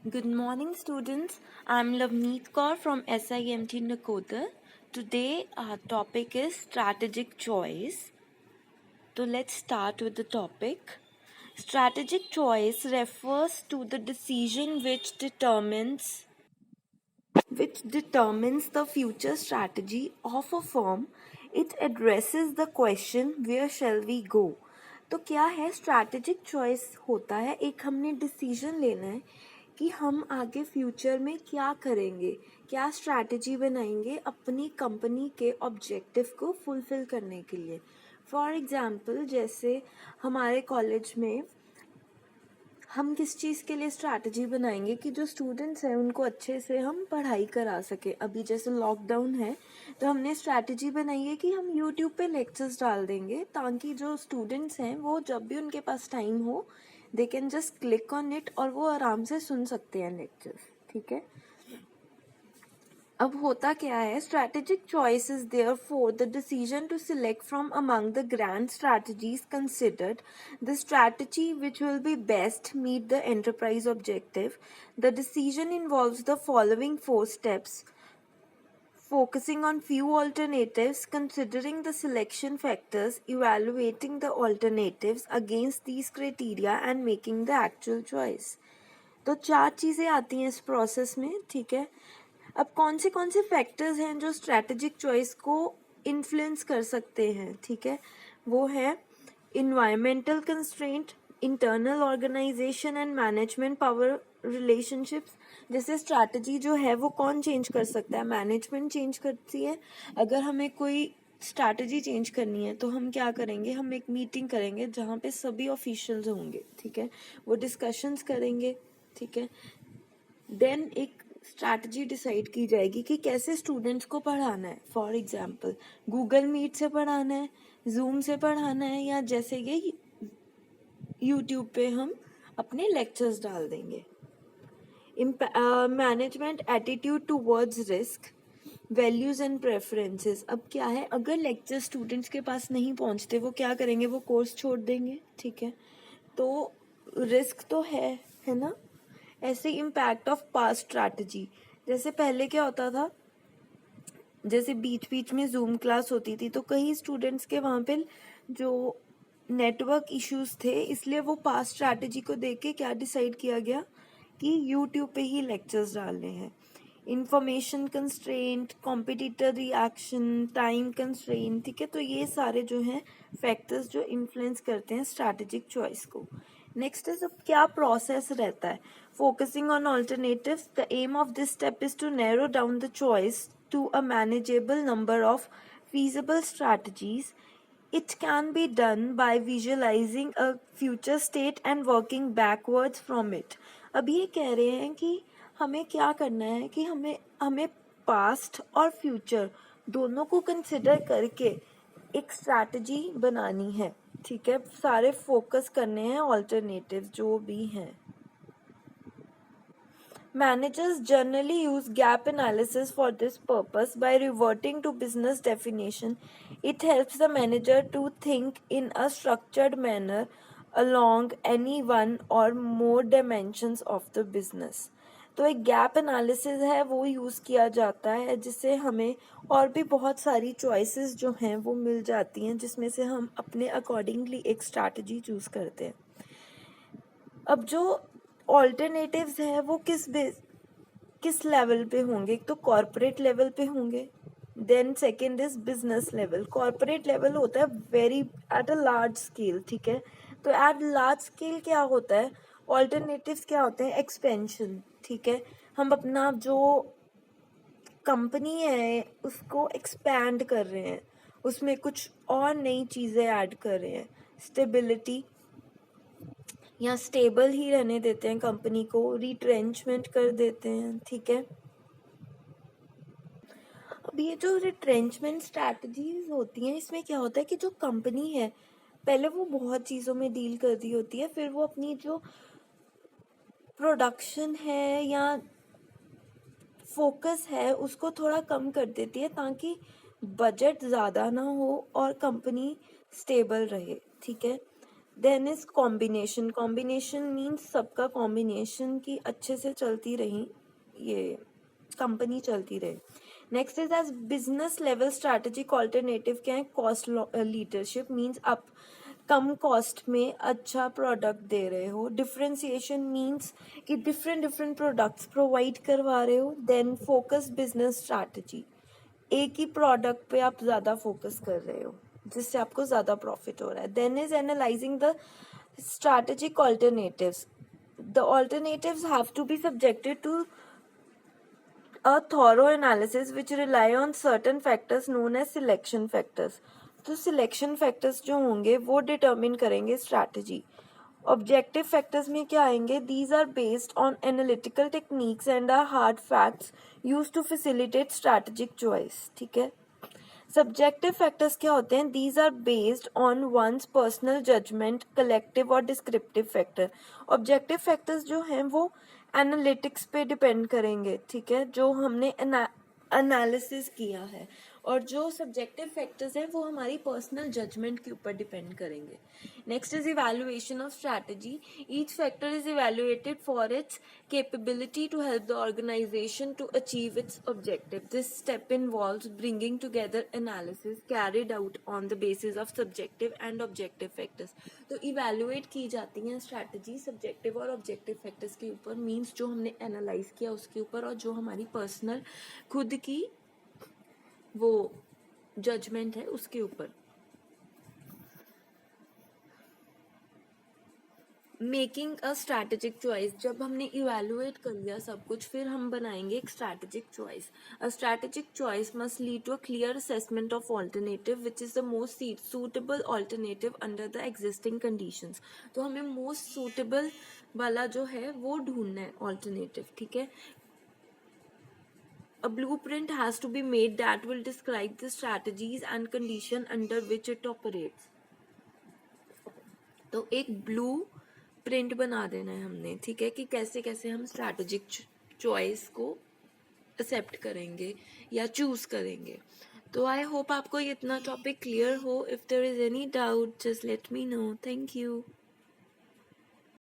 Good morning, students. I'm Lavneet Kaur from SIMT Nakoda. Today, our topic is strategic choice. So, let's start with the topic. Strategic choice refers to the decision which determines the future strategy of a firm. It addresses the question where shall we go. तो क्या है strategic choice होता है एक हमने decision लेना है कि हम आगे फ्यूचर में क्या करेंगे, क्या स्ट्रैटेजी बनाएंगे अपनी कंपनी के ऑब्जेक्टिव को फुलफिल करने के लिए। फॉर एग्जांपल जैसे हमारे कॉलेज में हम किस चीज़ के लिए स्ट्रैटेजी बनाएंगे कि जो स्टूडेंट्स हैं उनको अच्छे से हम पढ़ाई करा सके। अभी जैसे लॉकडाउन है तो हमने स्ट्रैटेजी बनाई है कि हम यूट्यूब पे लेक्चर्स डाल देंगे ताकि जो स्टूडेंट्स हैं वो जब भी उनके पास टाइम हो they can just click on it और वो आराम से सुन सकते हैं लेक्चर्स। ठीक है, अब होता क्या है, strategic choice is therefore the decision to select from among the grand strategies considered the strategy which will be best meet the enterprise objective. The decision involves the following 4 steps: focusing on few alternatives, considering the selection factors, evaluating the alternatives against these criteria and making the actual choice. तो 4 चीज़ें आती हैं इस process में। ठीक है, अब कौन से फैक्टर्स हैं जो स्ट्रैटेजिक चॉइस को इन्फ्लुएंस कर सकते हैं। ठीक है, वो है environmental constraint, internal organisation and management power relationships. जैसे स्ट्रैटेजी जो है वो कौन चेंज कर सकता है, मैनेजमेंट चेंज करती है। अगर हमें कोई स्ट्रैटेजी चेंज करनी है तो हम क्या करेंगे, हम एक मीटिंग करेंगे जहाँ पे सभी ऑफिशियल्स होंगे। ठीक है, वो डिस्कशंस करेंगे। ठीक है, देन एक स्ट्रैटेजी डिसाइड की जाएगी कि कैसे स्टूडेंट्स को पढ़ाना है। फॉर एग्जांपल गूगल मीट से पढ़ाना है, जूम से पढ़ाना है, या जैसे ये यूट्यूब पे हम अपने लेक्चर्स डाल देंगे। Management attitude towards risk, values and preferences. अब क्या है, अगर लेक्चर स्टूडेंट्स के पास नहीं पहुंचते वो क्या करेंगे, वो कोर्स छोड़ देंगे। ठीक है, तो रिस्क तो है ना। ऐसे इम्पैक्ट ऑफ पास्ट स्ट्रैटेजी, जैसे पहले क्या होता था, जैसे बीच बीच में जूम क्लास होती थी तो कई स्टूडेंट्स के वहाँ पे जो नेटवर्क इश्यूज थे, इसलिए वो पास्ट स्ट्रैटेजी को देख के क्या डिसाइड किया गया कि यूट्यूब पे ही लेक्चर्स डालने हैं। Information constraint, competitor reaction, time constraint. ठीक है, तो ये सारे जो हैं फैक्टर्स जो इन्फ्लुएंस करते हैं स्ट्रैटेजिक चॉइस को। नेक्स्ट है, अब क्या प्रोसेस रहता है, focusing on alternatives. The aim of this step is to narrow down the choice to a manageable number of feasible strategies. It can be done by visualizing a future state and working backwards from it. अब ये कह रहे हैं कि हमें क्या करना है कि हमें पास्ट और फ्यूचर दोनों को कंसिडर करके एक स्ट्रैटेजी बनानी है। ठीक है, सारे फोकस करने हैं ऑल्टरनेटिव जो भी हैं। Managers generally use gap analysis for this purpose. By reverting to business definition, it helps the manager to think in a structured manner along any one or more dimensions of the business. तो एक gap analysis है वो use किया जाता है जिससे हमें और भी बहुत सारी चॉइसेस जो हैं वो मिल जाती हैं जिसमें से हम अपने अकॉर्डिंगली एक स्ट्रैटेजी चूज़ करते हैं। अब जो ऑल्टरनेटिव्स है वो किस लेवल पे होंगे, तो कॉर्पोरेट लेवल पे होंगे। Then second is business level. Corporate level होता है very at a large scale. ठीक है, तो एट लार्ज स्केल क्या होता है, ऑल्टरनेटिव्स क्या होते हैं, एक्सपेंशन। ठीक है, हम अपना जो कंपनी है उसको एक्सपैंड कर रहे हैं, उसमें कुछ और नई चीज़ें ऐड कर रहे हैं। स्टेबिलिटी, या स्टेबल ही रहने देते हैं कंपनी को, रिट्रेंचमेंट कर देते हैं। ठीक है, अब ये जो रिट्रेंचमेंट स्ट्रैटेजीज होती हैं इसमें क्या होता है कि जो कंपनी है पहले वो बहुत चीज़ों में डील कर दी होती है, फिर वो अपनी जो प्रोडक्शन है या फोकस है उसको थोड़ा कम कर देती है ताकि बजट ज़्यादा ना हो और कंपनी स्टेबल रहे। ठीक है, then is combination, combination means सबका कॉम्बिनेशन की अच्छे से चलती रही ये कंपनी चलती रहे. Next is as business level strategic alternative क्या है, कॉस्ट लीडरशिप मीन्स आप कम कॉस्ट में अच्छा प्रोडक्ट दे रहे हो. डिफ्रेंसिएशन मीन्स कि डिफरेंट डिफरेंट प्रोडक्ट्स प्रोवाइड करवा रहे हो. देन फोकस बिजनेस स्ट्रैटेजी, एक ही प्रोडक्ट पे आप ज़्यादा फोकस कर रहे हो जिससे आपको ज़्यादा प्रॉफिट हो रहा है. Then is analysing the strategic alternatives. The alternatives have to be subjected to a thorough analysis which rely on certain factors known as selection factors. तो सिलेक्शन फैक्टर्स जो होंगे वो डिटर्मिन करेंगे स्ट्रैटेजी. ऑब्जेक्टिव फैक्टर्स में क्या आएंगे, these are based on analytical techniques and are hard facts use to facilitate strategic choice. ठीक है. सब्जेक्टिव फैक्टर्स क्या होते हैं, these are based on one's personal judgement, collective और डिस्क्रिप्टिव फैक्टर. ऑब्जेक्टिव फैक्टर्स जो हैं वो एनालिटिक्स पे डिपेंड करेंगे. ठीक है, जो हमने एनालिसिस किया है. और जो सब्जेक्टिव फैक्टर्स हैं वो हमारी पर्सनल जजमेंट के ऊपर डिपेंड करेंगे. Next is evaluation of strategy. Each factor is evaluated for its capability to help the organization to achieve its objective. This step involves bringing together analysis carried out on the basis of subjective and objective factors. तो evaluate की जाती हैं strategy subjective और objective factors के ऊपर, means जो हमने analyze किया उसके ऊपर और जो हमारी personal खुद की वो judgment है उसके ऊपर. Making a strategic choice. जब हमने इवेलुएट कर लिया सब कुछ, फिर हम बनाएंगे एक strategic choice. A strategic choice must lead to a clear assessment of alternative which is the most suitable alternative under the existing conditions. तो हमें मोस्ट सूटेबल वाला जो है वो ढूंढना है ऑल्टरनेटिव. ठीक है. A blueprint has to be made that will describe the strategies and condition under which it operates. तो एक ब्लू प्रिंट बना देना है हमने. ठीक है, कि कैसे कैसे हम स्ट्रैटेजिक चॉइस को एक्सेप्ट करेंगे या चूज करेंगे. तो आई होप आपको ये इतना टॉपिक क्लियर हो. If there is any doubt just let me know. Thank you.